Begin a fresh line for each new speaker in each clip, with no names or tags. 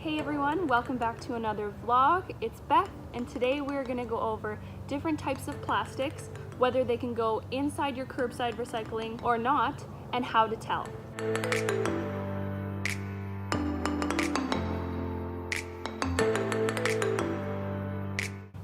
Hey everyone, welcome back to another vlog. It's Beth, and today we're going to go over different types of plastics, whether they can go inside your curbside recycling or not, and how to tell.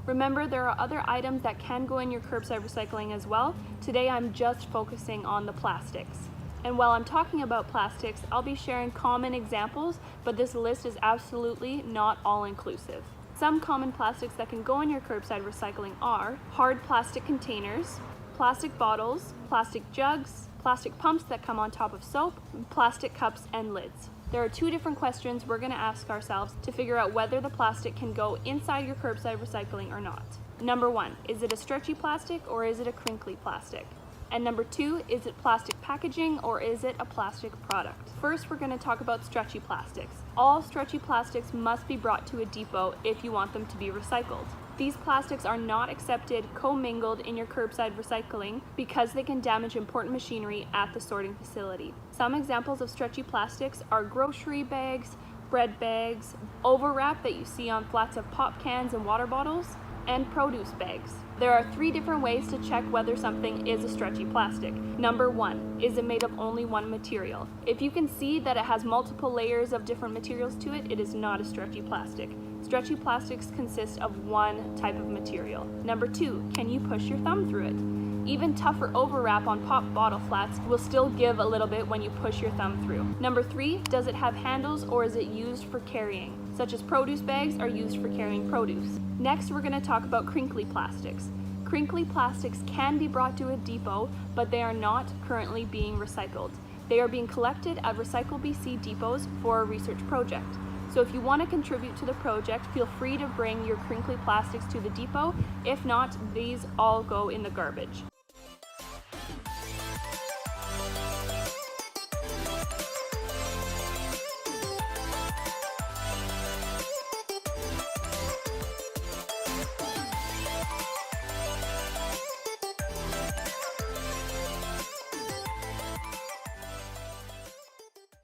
Remember, there are other items that can go in your curbside recycling as well. Today I'm just focusing on the plastics. And while I'm talking about plastics, I'll be sharing common examples, but this list is absolutely not all-inclusive. Some common plastics that can go in your curbside recycling are hard plastic containers, plastic bottles, plastic jugs, plastic pumps that come on top of soap, and plastic cups and lids. There are two different questions we're going to ask ourselves to figure out whether the plastic can go inside your curbside recycling or not. Number one, is it a stretchy plastic or is it a crinkly plastic? And number two, is it plastic packaging or is it a plastic product? First, we're going to talk about stretchy plastics. All stretchy plastics must be brought to a depot if you want them to be recycled. These plastics are not accepted commingled in your curbside recycling because they can damage important machinery at the sorting facility. Some examples of stretchy plastics are grocery bags, bread bags, overwrap that you see on flats of pop cans and water bottles, and produce bags. There are three different ways to check whether something is a stretchy plastic. Number one, is it made of only one material? If you can see that it has multiple layers of different materials to it, it is not a stretchy plastic. Stretchy plastics consist of one type of material. Number two, can you push your thumb through it? Even tougher overwrap on pop bottle flats will still give a little bit when you push your thumb through. Number three, does it have handles or is it used for carrying? Such as produce bags are used for carrying produce. Next, we're going to talk about crinkly plastics. Crinkly plastics can be brought to a depot, but they are not currently being recycled. They are being collected at Recycle BC depots for a research project. So if you want to contribute to the project, feel free to bring your crinkly plastics to the depot. If not, these all go in the garbage.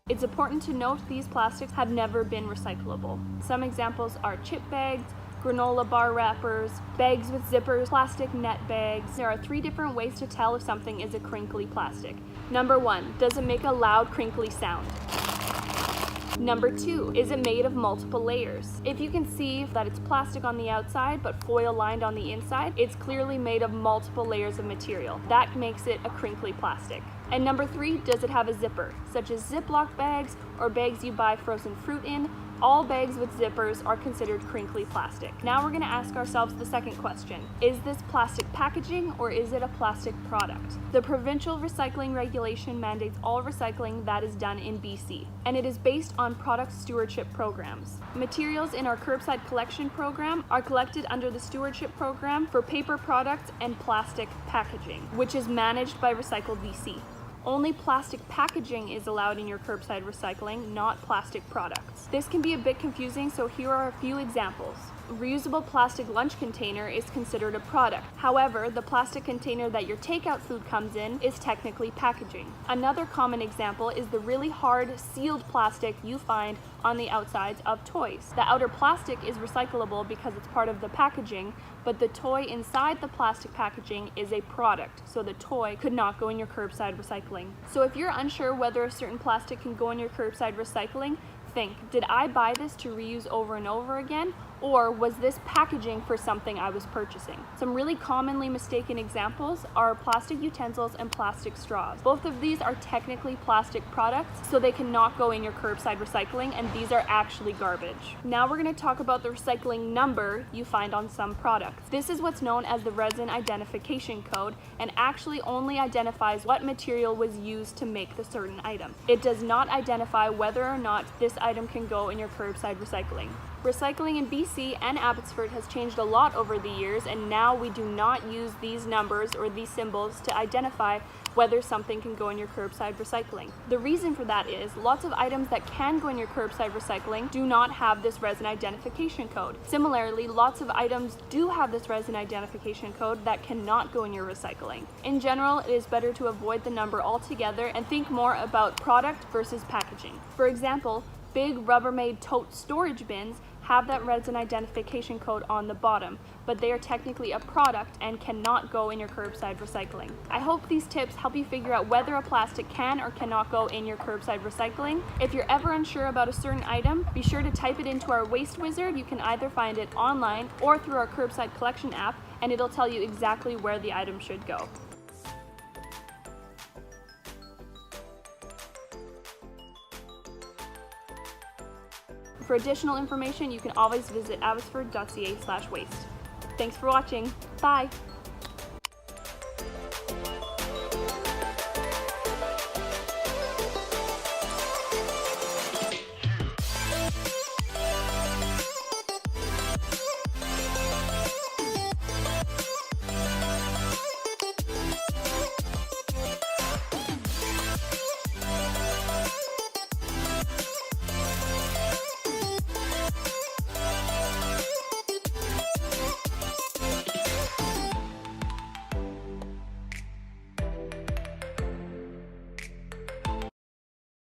It's important to note these plastics have never been recyclable. Some examples are chip bags, granola bar wrappers, bags with zippers, plastic net bags. There are three different ways to tell if something is a crinkly plastic. Number one, does it make a loud crinkly sound? Number two, is it made of multiple layers? If you can see that it's plastic on the outside but foil lined on the inside, it's clearly made of multiple layers of material. That makes it a crinkly plastic. And number three, does it have a zipper, such as Ziploc bags or bags you buy frozen fruit in? All bags with zippers are considered crinkly plastic. Now we're going to ask ourselves the second question. Is this plastic packaging or is it a plastic product? The provincial recycling regulation mandates all recycling that is done in BC, and it is based on product stewardship programs. Materials in our curbside collection program are collected under the stewardship program for paper products and plastic packaging, which is managed by Recycle BC. Only plastic packaging is allowed in your curbside recycling, not plastic products. This can be a bit confusing, so here are a few examples. A reusable plastic lunch container is considered a product. However, the plastic container that your takeout food comes in is technically packaging. Another common example is the really hard sealed plastic you find on the outsides of toys. The outer plastic is recyclable because it's part of the packaging, but the toy inside the plastic packaging is a product, so the toy could not go in your curbside recycling. So if you're unsure whether a certain plastic can go in your curbside recycling, think, did I buy this to reuse over and over again, or was this packaging for something I was purchasing? Some really commonly mistaken examples are plastic utensils and plastic straws. Both of these are technically plastic products, so they cannot go in your curbside recycling, and these are actually garbage. Now we're going to talk about the recycling number you find on some products. This is what's known as the resin identification code, and actually only identifies what material was used to make the certain item. It does not identify whether or not this item can go in your curbside recycling. Recycling in BC and Abbotsford has changed a lot over the years, and now we do not use these numbers or these symbols to identify whether something can go in your curbside recycling. The reason for that is lots of items that can go in your curbside recycling do not have this resin identification code. Similarly, lots of items do have this resin identification code that cannot go in your recycling. In general, it is better to avoid the number altogether and think more about product versus packaging. For example, big Rubbermaid tote storage bins have that resin identification code on the bottom, but they are technically a product and cannot go in your curbside recycling. I hope these tips help you figure out whether a plastic can or cannot go in your curbside recycling. If you're ever unsure about a certain item, be sure to type it into our waste wizard. You can either find it online or through our curbside collection app, and it'll tell you exactly where the item should go. For additional information, you can always visit abbotsford.ca/waste. Thanks for watching. Bye!